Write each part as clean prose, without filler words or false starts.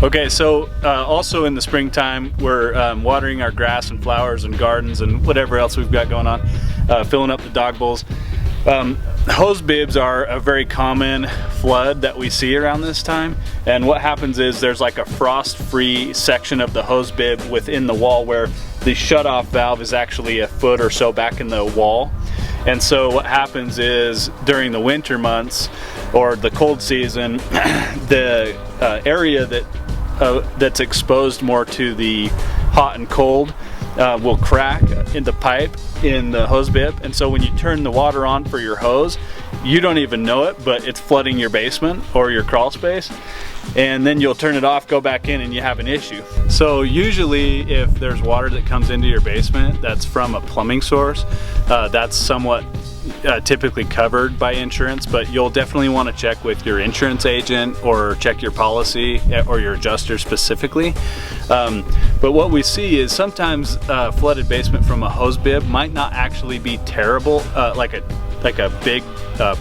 Okay, so also in the springtime, we're watering our grass and flowers and gardens and whatever else we've got going on, filling up the dog bowls. Hose bibs are a very common flood that we see around this time, and what happens is there's like a frost-free section of the hose bib within the wall where the shutoff valve is actually a foot or so back in the wall. And so what happens is during the winter months or the cold season, the area that's exposed more to the hot and cold will crack in the pipe in the hose bib, and so when you turn the water on for your hose, you don't even know it, but it's flooding your basement or your crawl space, and then you'll turn it off, go back in, and you have an issue. So usually if there's water that comes into your basement that's from a plumbing source, that's somewhat typically covered by insurance, but you'll definitely want to check with your insurance agent or check your policy or your adjuster specifically. But what we see is sometimes flooded basement from a hose bib might not actually be terrible, like a big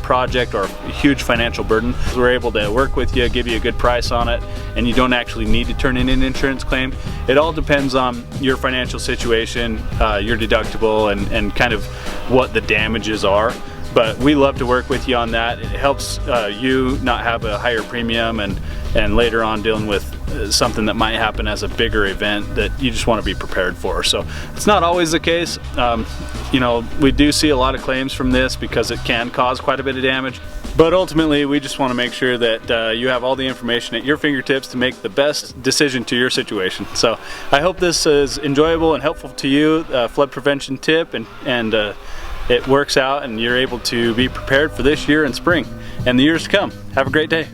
project or a huge financial burden. We're able to work with you, give you a good price on it, and you don't actually need to turn in an insurance claim. It all depends on your financial situation, your deductible, and kind of what the damages are. But we love to work with you on that. It helps you not have a higher premium and later on dealing with something that might happen as a bigger event that you just want to be prepared for. So it's not always the case. You know, we do see a lot of claims from this because it can cause quite a bit of damage. But ultimately, we just want to make sure that you have all the information at your fingertips to make the best decision to your situation. So I hope this is enjoyable and helpful to you, flood prevention tip, and it works out and you're able to be prepared for this year and spring and the years to come. Have a great day.